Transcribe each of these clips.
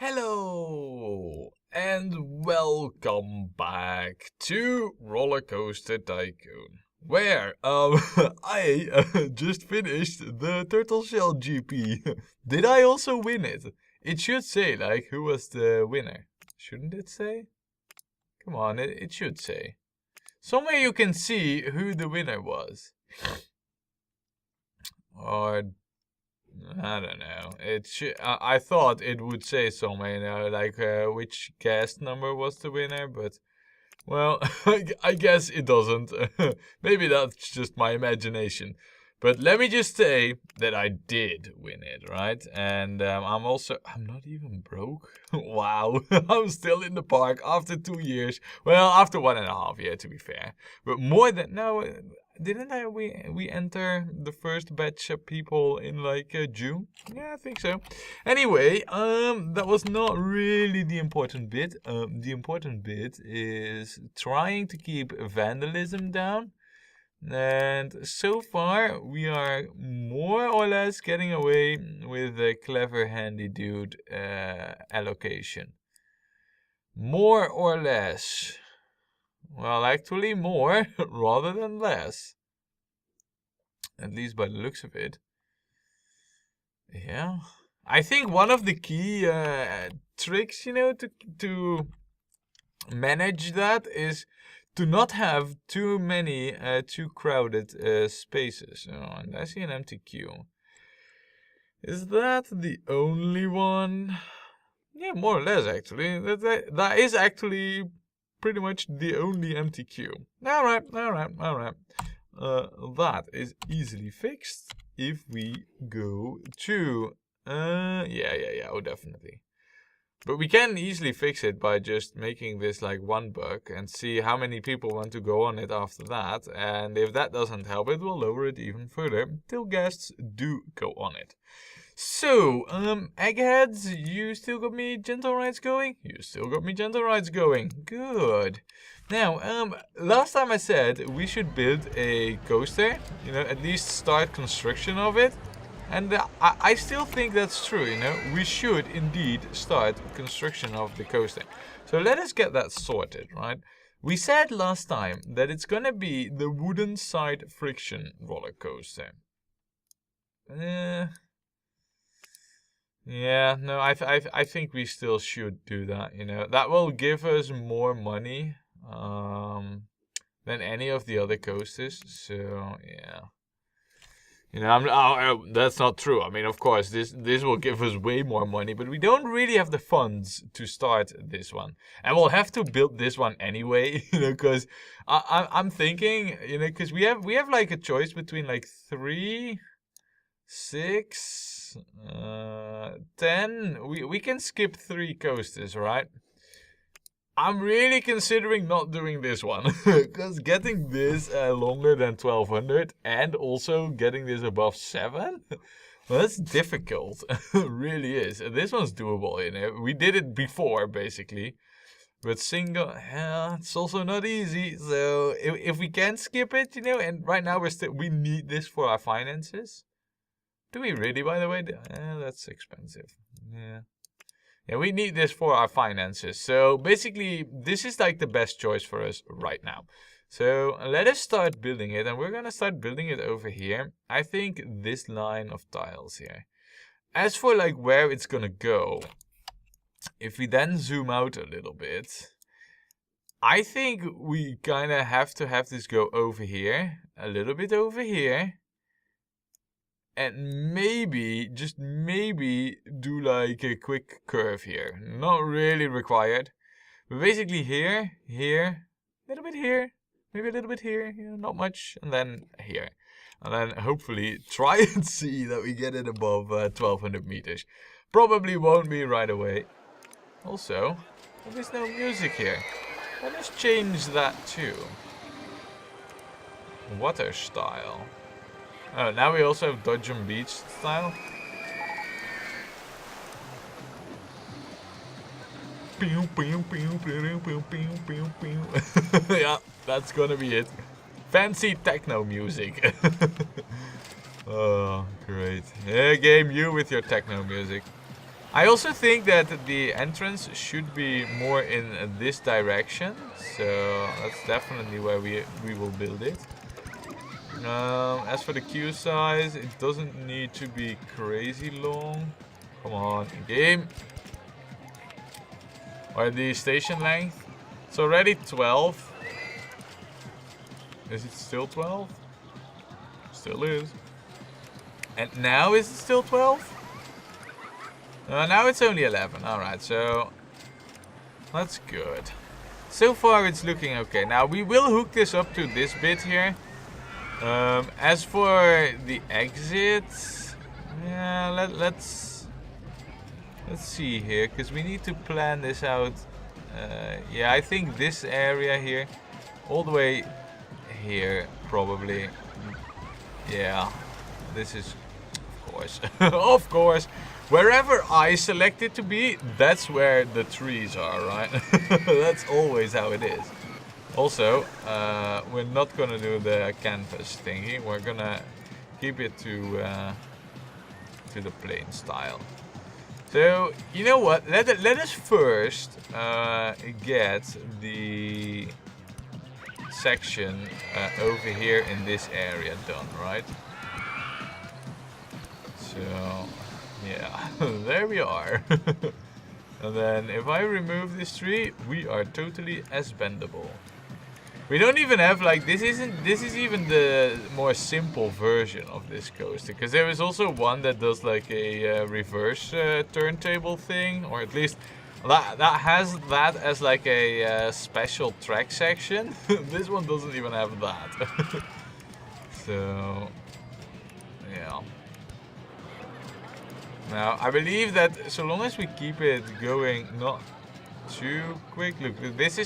Hello and welcome back to Rollercoaster Tycoon, where I just finished the Turtle Shell GP. Did I also win it? It should say like who was the winner. Shouldn't it say? Come on, it should say. Somewhere you can see who the winner was. Or I don't know. I thought it would say somewhere, like which cast number was the winner, but well, I guess it doesn't. Maybe that's just my imagination. But let me just say that I did win it, right? And I'm not even broke. Wow, I'm still in the park after 2 years. Well, after 1.5 years, to be fair. But more than, no, didn't we enter the first batch of people in like June? Yeah, I think so. Anyway, that was not really the important bit. The important bit is trying to keep vandalism down. And so far, we are more or less getting away with a clever handy dude allocation. More or less. Well, actually more rather than less. At least by the looks of it. Yeah. I think one of the key tricks, to manage that is to not have too many too crowded spaces. Oh, and I see an empty queue. Is that the only one? Yeah, more or less actually. That is actually pretty much the only empty queue. Alright. That is easily fixed if we go to yeah, oh definitely. But we can easily fix it by just making this like one buck and see how many people want to go on it after that. And if that doesn't help it, we'll lower it even further till guests do go on it. So, eggheads, you still got me gentle rides going? You still got me gentle rides going. Good. Now, last time I said we should build a coaster, at least start construction of it. And I still think that's true, we should indeed start construction of the coaster. So let us get that sorted, right? We said last time that it's gonna be the wooden side friction roller coaster. Yeah, no, I think we still should do that, That will give us more money than any of the other coasters, so yeah. That's not true. I mean, of course, this will give us way more money, but we don't really have the funds to start this one, and we'll have to build this one anyway. Because I'm thinking, because we have like a choice between like 3, 6, 10. We can skip 3 coasters, right? I'm really considering not doing this one, because getting this longer than 1200 and also getting this above 7, well, that's difficult. It really is. This one's doable, We did it before, basically. But single, it's also not easy. So if we can skip it, and right now we need this for our finances. Do we really, by the way? That's expensive. Yeah. Yeah, we need this for our finances. So basically, this is like the best choice for us right now. So let us start building it. And we're going to start building it over here. I think this line of tiles here. As for like where it's going to go, if we then zoom out a little bit, I think we kind of have to have this go over here, a little bit over here. And maybe, just maybe, do like a quick curve here. Not really required. But basically here, a little bit here, maybe a little bit here, not much. And then here. And then hopefully try and see that we get it above 1200 meters. Probably won't be right away. Also, there's no music here. Let us change that too. Water style. Oh, now we also have Dodge and Beach style. Yeah, that's gonna be it. Fancy techno music. Oh, great. Yeah, game, you with your techno music. I also think that the entrance should be more in this direction, so that's definitely where we will build it. As for the queue size, it doesn't need to be crazy long. Come on, game. Or the station length. It's already 12. Is it still 12? Still is. And now is it still 12? Now it's only 11. Alright, so that's good. So far it's looking okay. Now we will hook this up to this bit here. As for the exits, yeah, let's see here, because we need to plan this out. Yeah, I think this area here, all the way here, probably. Yeah, this is, of course, of course. Wherever I select it to be, that's where the trees are, right? That's always how it is. Also, we're not gonna do the canvas thingy. We're gonna keep it to the plain style. So, you know what? Let us first get the section over here in this area done, right? So, yeah, there we are. And then if I remove this tree, we are totally as-bendable. We don't even have, like, this is even the more simple version of this coaster, because there is also one that does like a reverse turntable thing, or at least that has that as like a special track section. This one doesn't even have that. So yeah. Now I believe that so long as we keep it going not too quick. Look, this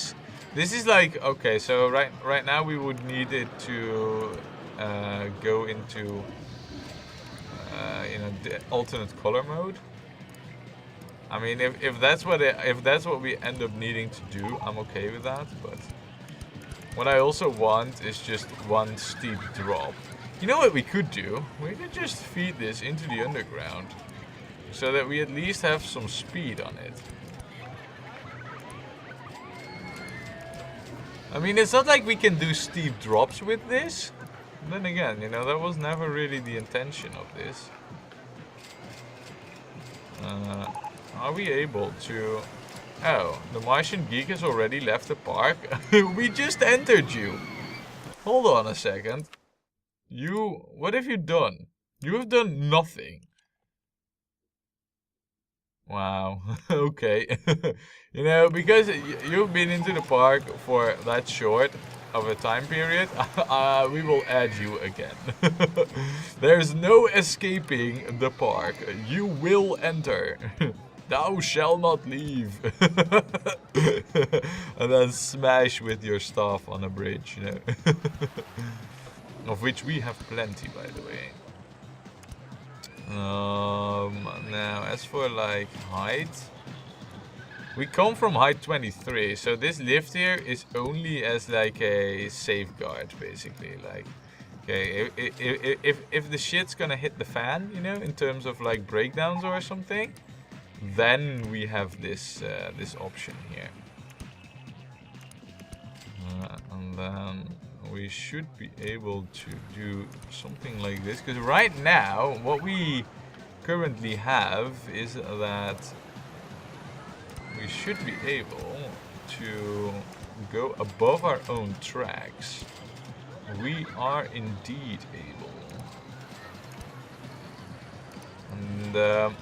is like, okay, so right now we would need it to go into the alternate color mode. I mean, if that's what we end up needing to do, I'm okay with that. But what I also want is just one steep drop. You know what we could do? We could just feed this into the underground, so that we at least have some speed on it. I mean, it's not like we can do steep drops with this. Then again, that was never really the intention of this. Are we able to... Oh, the Martian Geek has already left the park. We just entered you. Hold on a second. What have you done? You have done nothing. Wow, okay. Because you've been into the park for that short of a time period, we will add you again. There's no escaping the park. You will enter. Thou shall not leave. And then smash with your staff on a bridge, Of which we have plenty, by the way. Now, as for like height, we come from height 23, so this lift here is only as like a safeguard, basically. Like, okay, if the shit's gonna hit the fan, in terms of like breakdowns or something, then we have this this option here, and then we should be able to do something like this, because right now what we currently have is that we should be able to go above our own tracks. We are indeed able. And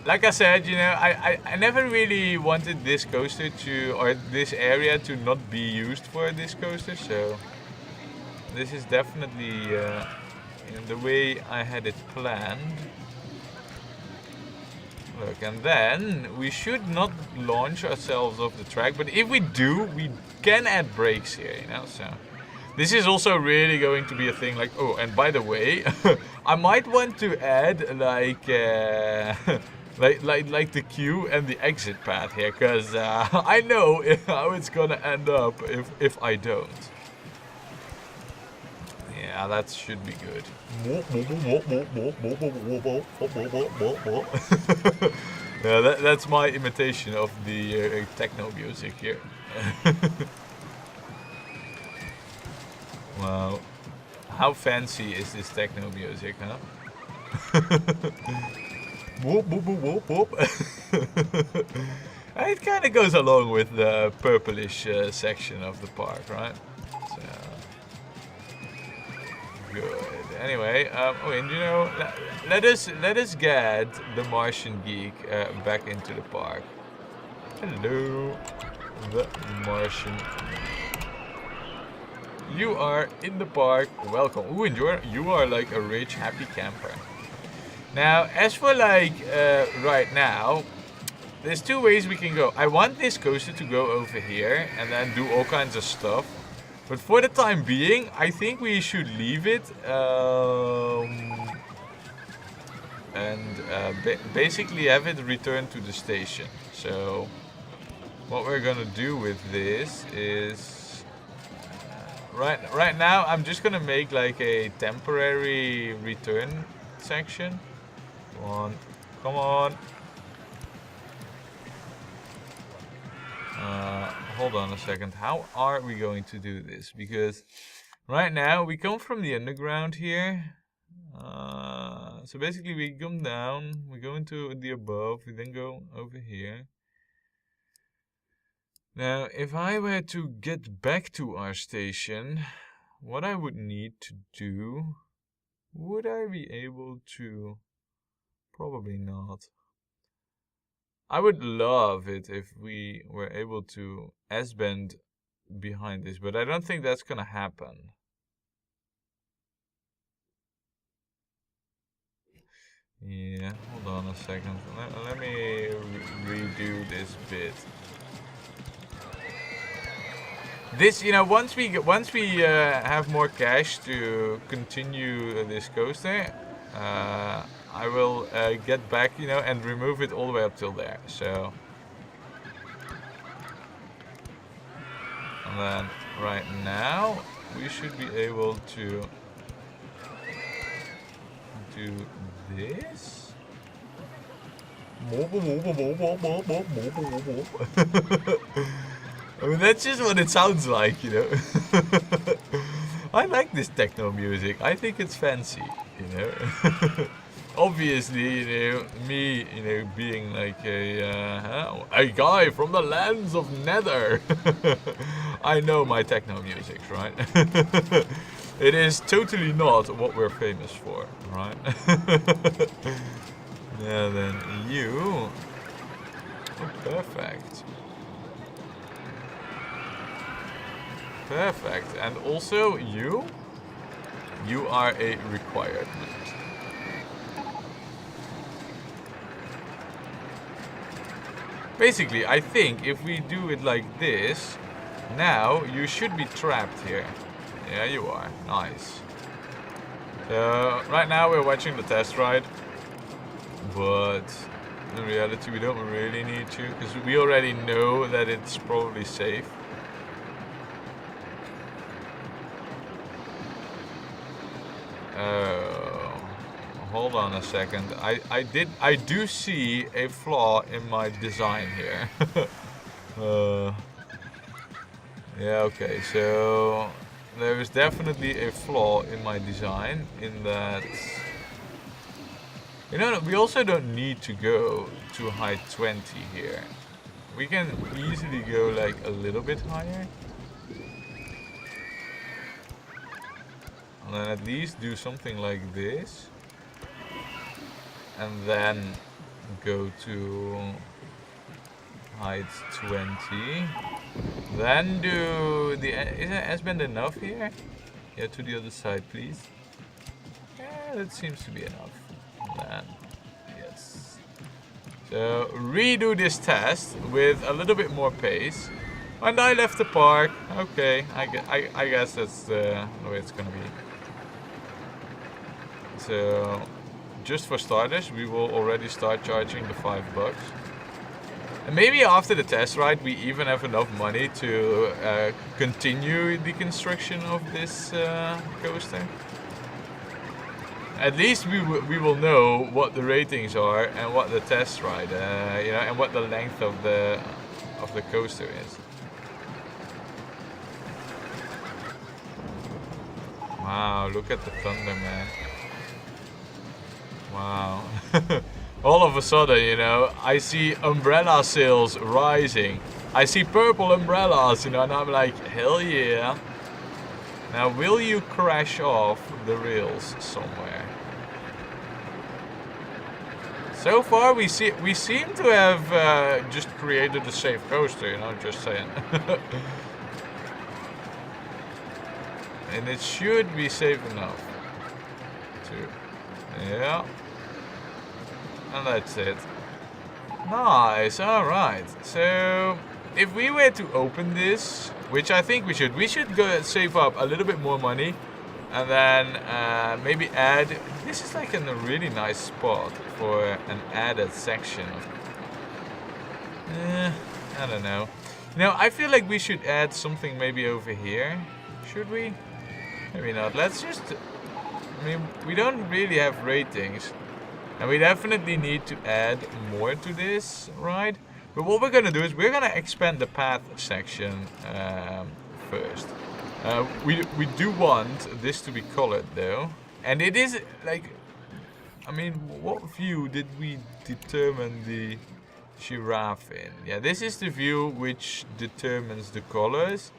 like I said, I never really wanted this coaster or this area to not be used for this coaster, so this is definitely the way I had it planned. Look, and then we should not launch ourselves off the track, but if we do, we can add brakes here, so this is also really going to be a thing. Like, oh, and by the way, I might want to add like like the queue and the exit path here, because I know how it's gonna end up if I don't. Yeah, that should be good. Yeah, that's my imitation of the techno music here. Wow. How fancy is this techno music, huh? Whoop, whoop, whoop, whoop, whoop. It kind of goes along with the purplish section of the park, right? So, good. Anyway, oh, and you know, let us get the Martian geek back into the park. Hello, the Martian. You are in the park. Welcome. Ooh, and you are like a rich, happy camper. Now, as for like right now, there's two ways we can go. I want this coaster to go over here and then do all kinds of stuff. But for the time being, I think we should leave it and basically have it return to the station. So what we're gonna do with this is right now I'm just gonna make like a temporary return section. Come on. Hold on a second. How are we going to do this? Because right now we come from the underground here. So basically we come down, we go into the above, we then go over here. Now, if I were to get back to our station, what I would need to do, would I be able to? Probably not. I would love it if we were able to S-bend behind this, but I don't think that's gonna happen. Yeah, hold on a second. Let me redo this bit. This, you know, once we have more cash to continue this coaster, I will get back, you know, and remove it all the way up till there. So, and then right now we should be able to do this. I mean, that's just what it sounds like, you know. I like this techno music. I think it's fancy, you know. Obviously, you know, me, you know, being like a guy from the lands of Nether, I know my techno music, right? It is totally not what we're famous for, right? Yeah, then you. Oh, perfect. Perfect. And also you are a requirement. Basically, I think if we do it like this, now you should be trapped here. Yeah, you are. Nice. So, right now we're watching the test ride, but in reality we don't really need to, because we already know that it's probably safe. Hold on a second. I do see a flaw in my design here. Yeah, okay, so there is definitely a flaw in my design in that, you know, we also don't need to go to height 20 here. We can easily go like a little bit higher. And then at least do something like this. And then go to height 20. Then do the... Is that S-bend enough here? Yeah, to the other side, please. Yeah, that seems to be enough. And then, yes. So, redo this test with a little bit more pace. And I left the park. Okay, I guess that's the way it's gonna be. So, just for starters, we will already start charging the $5. And maybe after the test ride, we even have enough money to continue the construction of this coaster. at least we will know what the ratings are and what the test ride, you know, and what the length of the coaster is. Wow, look at the thunder, man. Wow. All of a sudden, you know, I see umbrella sales rising. I see purple umbrellas, you know, and I'm like, hell yeah. Now, will you crash off the rails somewhere? So far, we seem to have just created a safe coaster, you know, just saying. And it should be safe enough. Yeah. And that's it. Nice, alright. So, if we were to open this, which I think we should go save up a little bit more money. And then maybe add, this is like in a really nice spot for an added section. I don't know. You know, I feel like we should add something maybe over here. Should we? Maybe not. Let's just, I mean, we don't really have ratings. And we definitely need to add more to this, right? But what we're gonna do is we're gonna expand the path section first. We do want this to be colored though. And it is like, I mean, what view did we determine the giraffe in? Yeah, this is the view which determines the colors.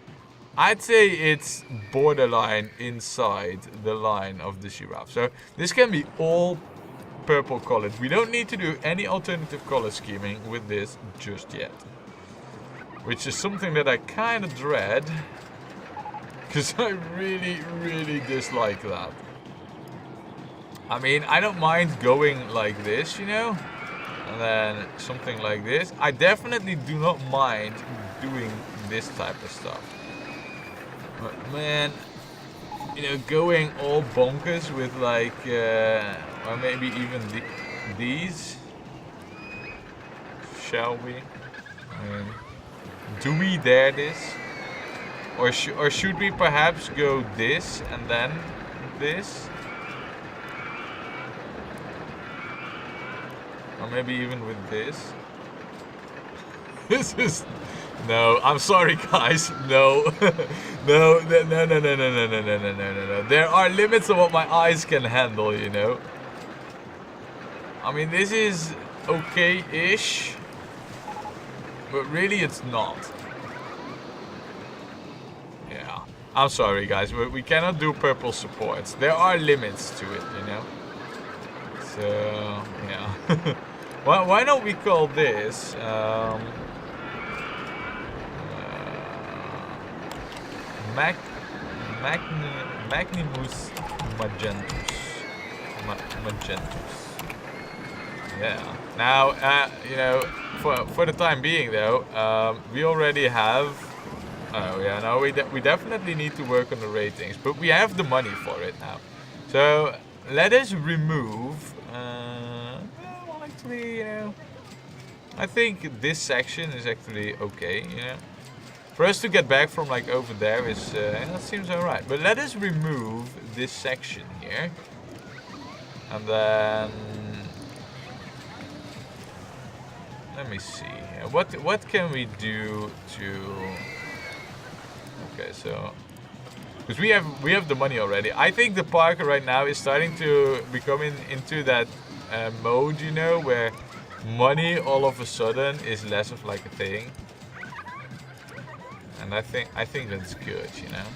I'd say it's borderline inside the line of the giraffe. So this can be all purple colored. We don't need to do any alternative color scheming with this just yet. Which is something that I kind of dread. Because I really, really dislike that. I mean, I don't mind going like this, you know? And then something like this. I definitely do not mind doing this type of stuff. But man, you know, going all bonkers with like, or maybe even these. Shall we? I mean, do we dare this? Or should we perhaps go this and then this? Or maybe even with this? This is... No, I'm sorry guys, no. No. There are limits of what my eyes can handle, you know. I mean, this is okay-ish. But really it's not. Yeah, I'm sorry guys, but we cannot do purple supports. There are limits to it, you know. So, yeah. Why don't we call this Magnimus Magentus. Magentus. Yeah. Now, you know, for the time being though, we already have. Oh yeah, no, we definitely need to work on the ratings, but we have the money for it now. So let us remove. Well, actually, you know, I think this section is actually okay. You know, for us to get back from like over there is that seems alright. But let us remove this section here, and then let me see. What can we do to? Okay, so because we have the money already. I think the park right now is starting to become into that mode, you know, where money all of a sudden is less of like a thing. And I think that's good, you know.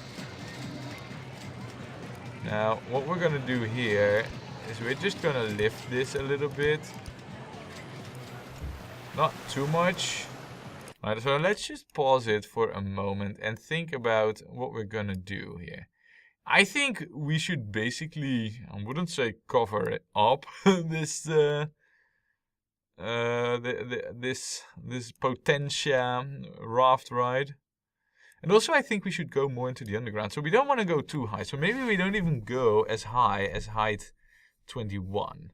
Now, what we're gonna do here is we're just gonna lift this a little bit. Not too much. Alright, so let's just pause it for a moment and think about what we're gonna do here. I think we should basically, I wouldn't say cover it up, this Potentia raft ride. And also I think we should go more into the underground. So we don't want to go too high. So maybe we don't even go as high as height 21.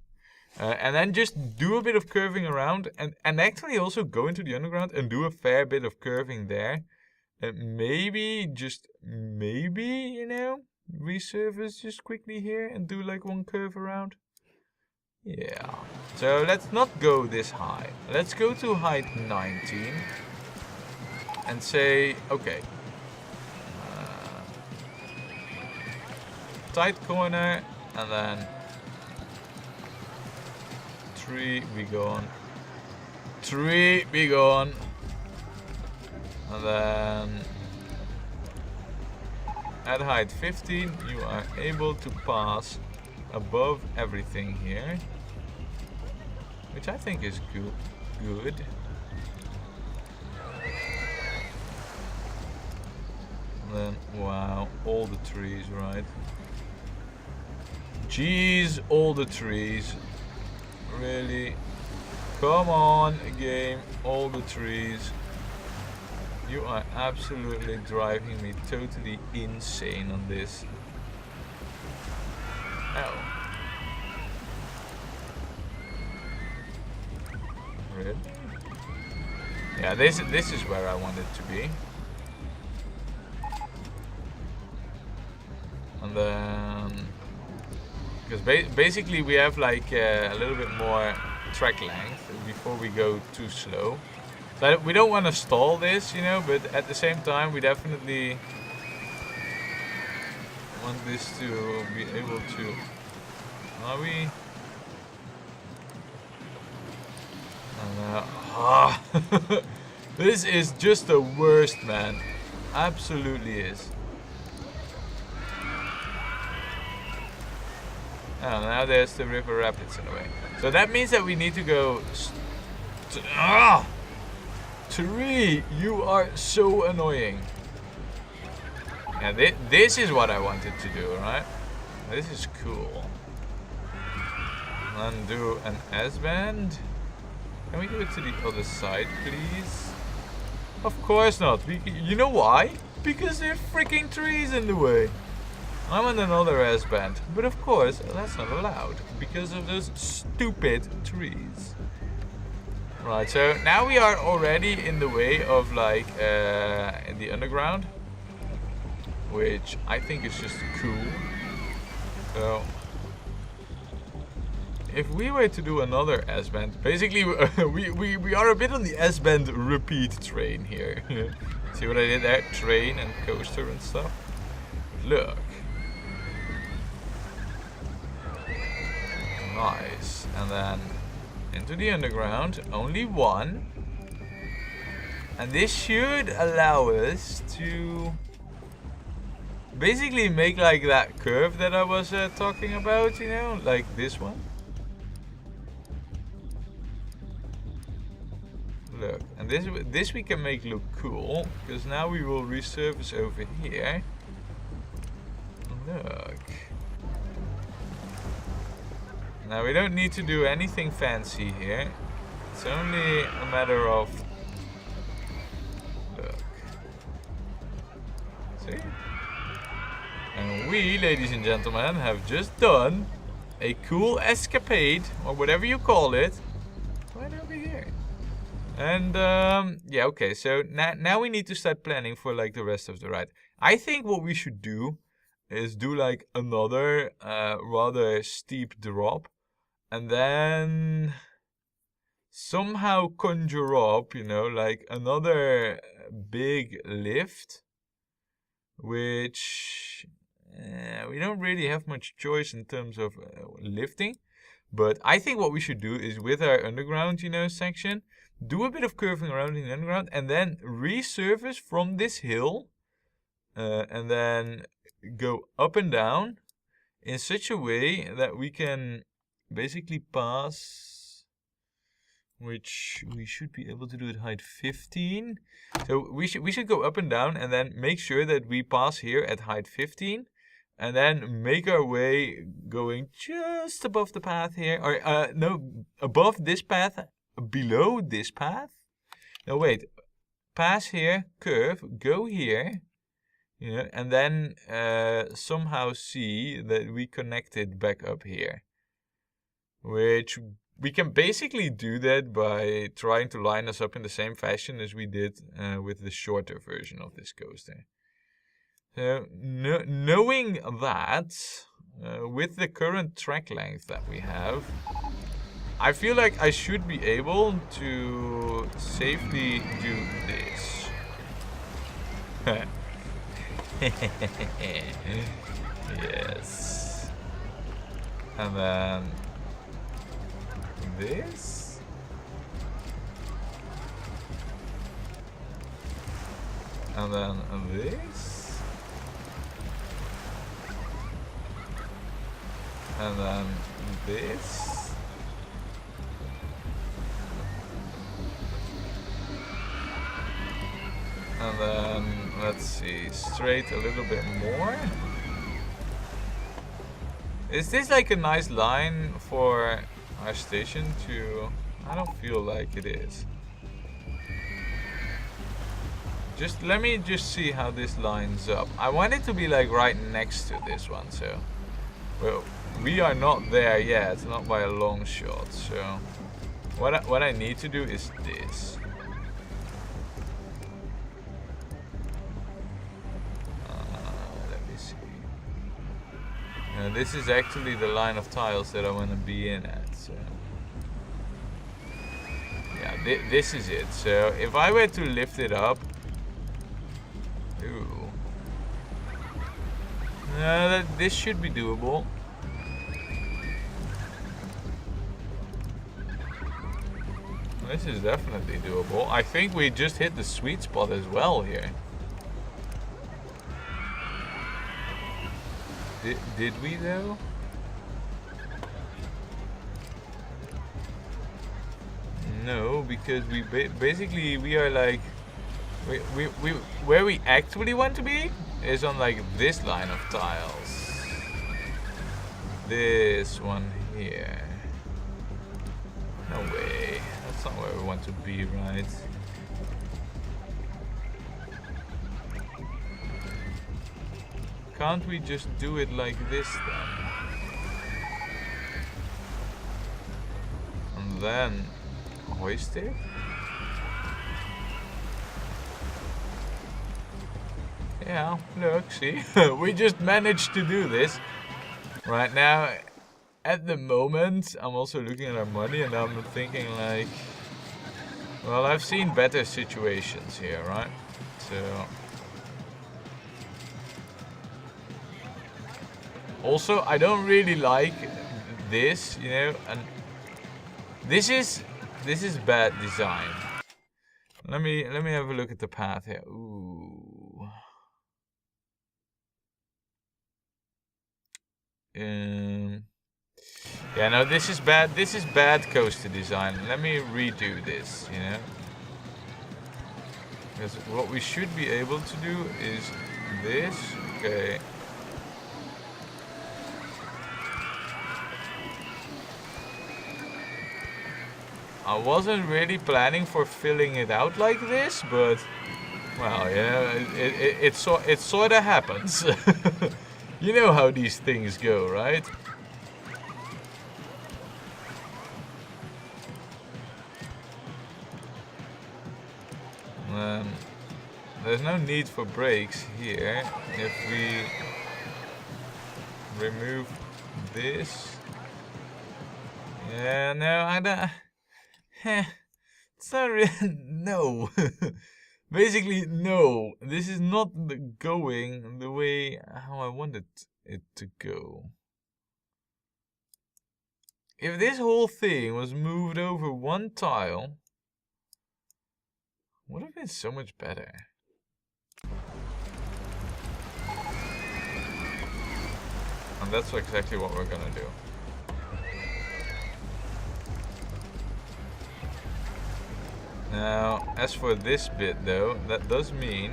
And then just do a bit of curving around and actually also go into the underground and do a fair bit of curving there. And maybe, just maybe, you know, resurface just quickly here and do like one curve around? Yeah. So let's not go this high. Let's go to height 19 and say, okay. Tight corner and then 3 be gone. 3 be gone. And then at height 15 you are able to pass above everything here, which I think is good. And then wow, all the trees, right? Jeez, all the trees. Really? Come on, game, all the trees. You are absolutely driving me totally insane on this. Oh. Really? Yeah, this is where I want it to be. And then, because basically we have like a little bit more track length before we go too slow. So we don't want to stall this, you know, but at the same time we definitely want this to be able to... Are we? This is just the worst, man. Absolutely is. Oh, now there's the river rapids in the way. So that means that we need to go... Tree, you are so annoying. Yeah, this is what I wanted to do, right? This is cool. And do an S-bend. Can we do it to the other side, please? Of course not. You know why? Because there are freaking trees in the way. I want another S-bend. But of course, that's not allowed. Because of those stupid trees. Right, so now we are already in the way of like in the underground, which I think is just cool. So if we were to do another S-bend, basically we are a bit on the S-bend repeat train here. See what I did there? Train and coaster and stuff. Look. Nice. And then into the underground, only one. And this should allow us to basically make like that curve that I was talking about, you know, like this one. Look, and this we can make look cool, because now we will resurface over here. Look. Now we don't need to do anything fancy here. It's only a matter of... Look. See? And we, ladies and gentlemen, have just done a cool escapade, or whatever you call it, right over here. And, yeah, okay, so now we need to start planning for, like, the rest of the ride. I think what we should do is do, like, another rather steep drop. And then somehow conjure up, you know, like another big lift, which we don't really have much choice in terms of lifting. But I think what we should do is with our underground, you know, section, do a bit of curving around in the underground and then resurface from this hill and then go up and down in such a way that we can basically pass, which we should be able to do at height 15. So we should go up and down and then make sure that we pass here at height 15 and then make our way going just above the path here, or no, above this path, below this path. No, wait, pass here, curve, go here, you know, and then somehow see that we connect it back up here. Which we can basically do that by trying to line us up in the same fashion as we did with the shorter version of this coaster. So, knowing that, with the current track length that we have, I feel like I should be able to safely do this. Yes. And then this. And then this. And then this. And then, let's see, straight a little bit more. Is this like a nice line for our station to... I don't feel like it is. Just let me just see how this lines up. I want it to be like right next to this one, so... Well, we are not there yet, not by a long shot, so... What I need to do is this. This is actually the line of tiles that I want to be in at, so... Yeah, this is it. So, if I were to lift it up... Ooh. This should be doable. This is definitely doable. I think we just hit the sweet spot as well here. Did we though? No, because we basically we are like we where we actually want to be is on like this line of tiles. This one here. No way. That's not where we want to be, right? Can't we just do it like this then? And then hoist it? Yeah, look, see? We just managed to do this. Right now, at the moment, I'm also looking at our money and I'm thinking like... Well, I've seen better situations here, right? So... Also, I don't really like this, you know, and this is bad design. Let me have a look at the path here. Ooh. Yeah, no, this is bad. This is bad coaster design. Let me redo this, you know. Because what we should be able to do is this. Okay. I wasn't really planning for filling it out like this, but well, yeah, it sort of happens. You know how these things go, right? There's no need for brakes here if we remove this. Yeah, no, I don't. It's not really, no. Basically, no. This is not going the way how I wanted it to go. If this whole thing was moved over one tile, would have been so much better. And that's exactly what we're gonna do. Now, as for this bit though, that does mean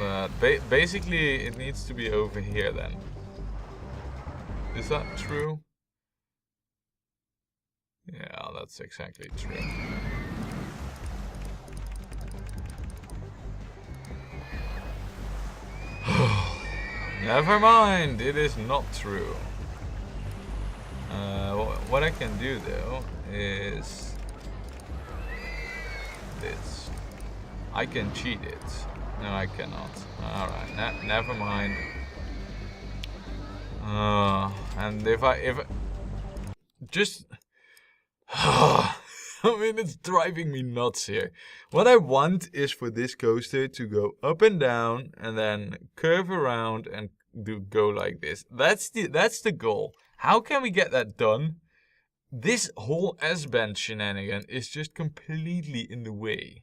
that basically it needs to be over here then. Is that true? Yeah, that's exactly true. Never mind, it is not true. What I can do though is this. I can cheat it. No, I cannot. Alright, never mind. And if I just... I mean, it's driving me nuts here. What I want is for this coaster to go up and down and then curve around and go like this. That's the goal. How can we get that done? This whole S-bend shenanigan is just completely in the way.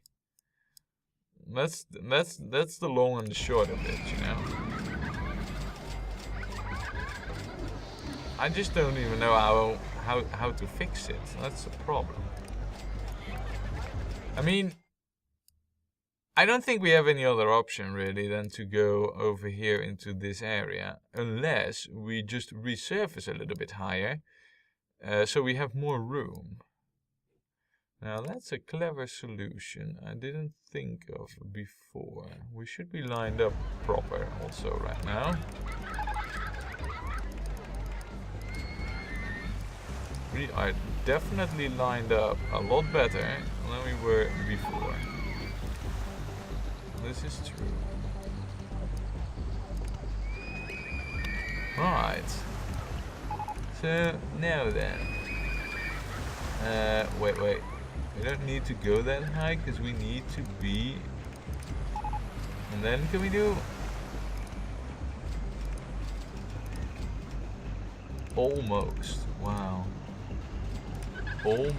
That's the long and the short of it, you know. I just don't even know how to fix it. That's the problem. I mean, I don't think we have any other option really than to go over here into this area, unless we just resurface a little bit higher, so we have more room. Now that's a clever solution I didn't think of before. We should be lined up proper also right now. We are definitely lined up a lot better than we were before. This is true. Right. So now then. Wait. We don't need to go that high because we need to be... And then can we do... Almost. Wow. Almost.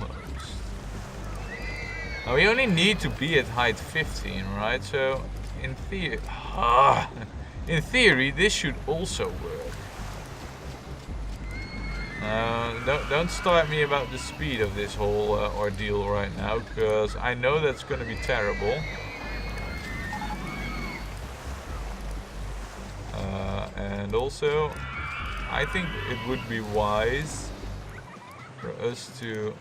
Now we only need to be at height 15, right? So in theory, this should also work. Don't start me about the speed of this whole ordeal right now, because I know that's going to be terrible. And also, I think it would be wise for us to...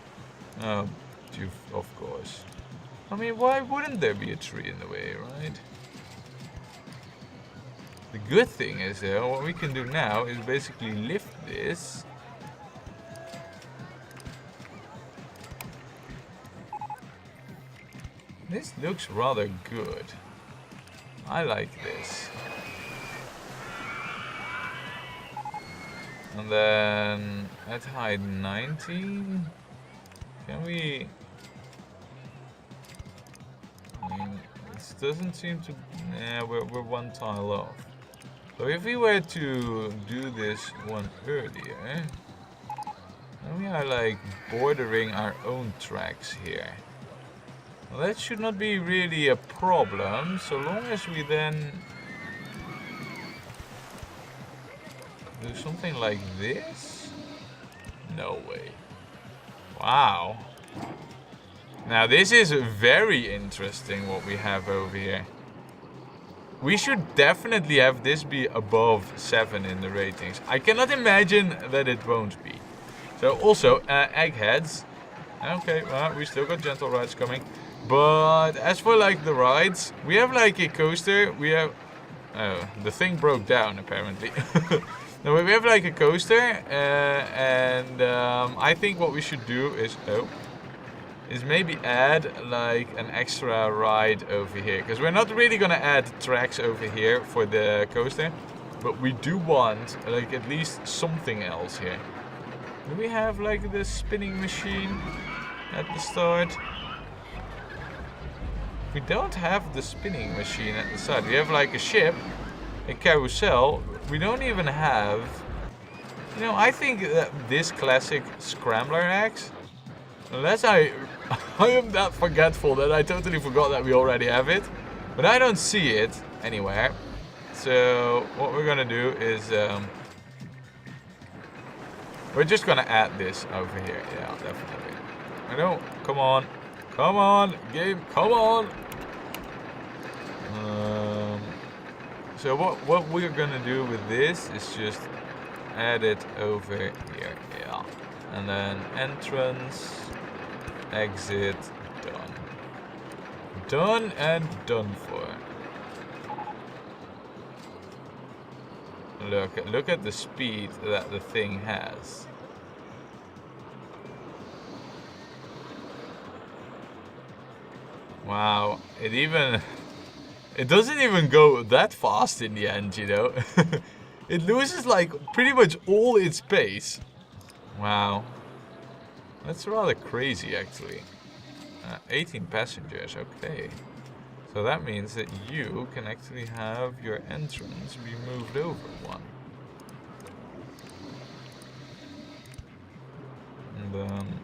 of course. I mean, why wouldn't there be a tree in the way, right? The good thing is, though, what we can do now is basically lift this. This looks rather good. I like this. And then at height 19, can we... I mean, this doesn't seem to... Nah, we're one tile off. So if we were to do this one earlier, then we are like bordering our own tracks here. Well, that should not be really a problem, so long as we then do something like this? No way. Wow. Now this is very interesting what we have over here. We should definitely have this be above 7 in the ratings. I cannot imagine that it won't be. So also, eggheads. Okay, well, we still got gentle rides coming. But as for like the rides, we have like a coaster. We have... Oh, the thing broke down apparently. No, we have like a coaster. And I think what we should do is... is maybe add like an extra ride over here. Because we're not really going to add tracks over here for the coaster. But we do want like at least something else here. Do we have like the spinning machine at the start? We don't have the spinning machine at the side. We have like a ship, a carousel. We don't even have... You know, I think that this classic scrambler axe, unless I am that forgetful that I totally forgot that we already have it. But I don't see it anywhere. So what we're gonna do is we're just gonna add this over here. Yeah, definitely. I know. Come on. Come on, game. Come on. So what we're gonna do with this is just add it over here. Yeah. And then entrance, exit, done. Done and done for. Look at the speed that the thing has. Wow, it doesn't even go that fast in the end, you know. It loses like pretty much all its pace. Wow. That's rather crazy actually. 18 passengers, okay. So that means that you can actually have your entrance be moved over one. And then...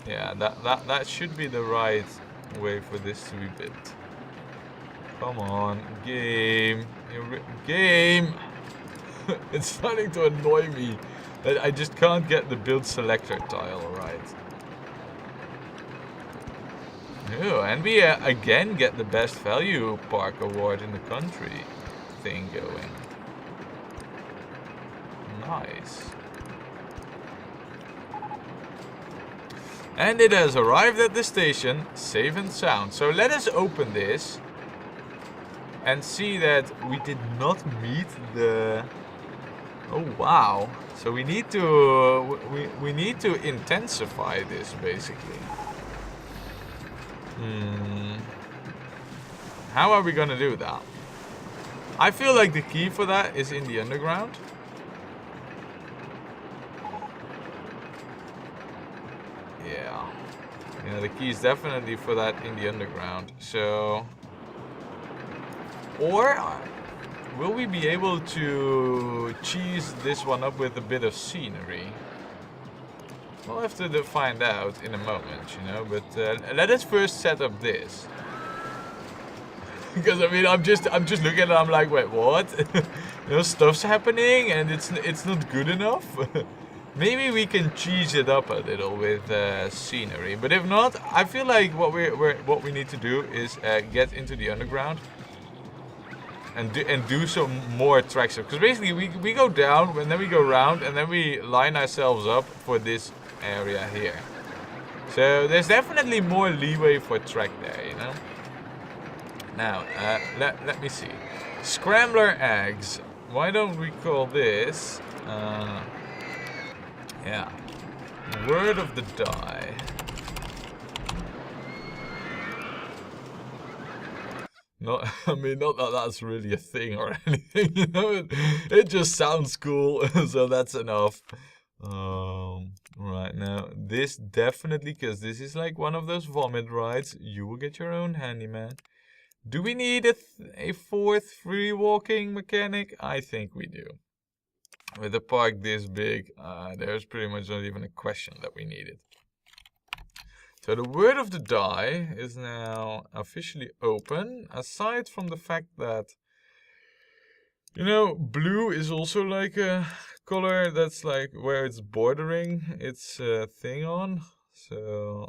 yeah, that should be the right way for this to be built. Come on, game. Game! It's starting to annoy me that I just can't get the build selector tile right. Oh, and we again get the best value park award in the country thing going. Nice. And it has arrived at the station, safe and sound. So let us open this and see that we did not meet the... oh wow. So we need to intensify this basically. How are we gonna do that? I feel like the key for that is in the underground. Yeah, the key is definitely for that in the underground. So, or will we be able to cheese this one up with a bit of scenery? We'll have to find out in a moment, you know. But let us first set up this, because I mean, I'm just looking at it. I'm like, wait, what? You know, stuff's happening, and it's not good enough. Maybe we can cheese it up a little with scenery, but if not, I feel like what we need to do is get into the underground and do some more tracks. Because basically we go down and then we go round and then we line ourselves up for this area here. So there's definitely more leeway for track there, you know. Now let me see. Scrambler eggs. Why don't we call this? Yeah. Word of the die. Not, I mean, not that that's really a thing or anything, you know. It just sounds cool, so that's enough. Right now, this definitely, because this is like one of those vomit rides. You will get your own handyman. Do we need a fourth free walking mechanic? I think we do. With a park this big, there's pretty much not even a question that we need it. So the word of the die is now officially open, aside from the fact that, you know, blue is also like a color that's like where it's bordering its thing on. So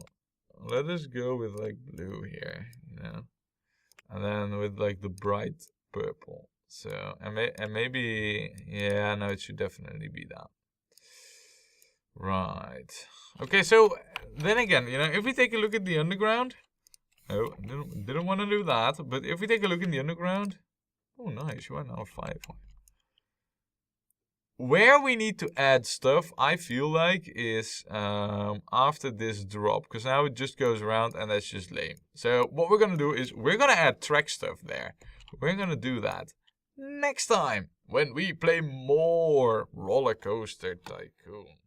let us go with like blue here, you know, and then with like the bright purple. So, and maybe, yeah, no, it should definitely be that. Right. Okay, so then again, you know, if we take a look at the underground, oh, didn't want to do that, but if we take a look in the underground, oh, nice, you are now 5. Where we need to add stuff, I feel like, is after this drop, because now it just goes around and that's just lame. So what we're going to do is we're going to add track stuff there. We're going to do that next time when we play more Rollercoaster Tycoon.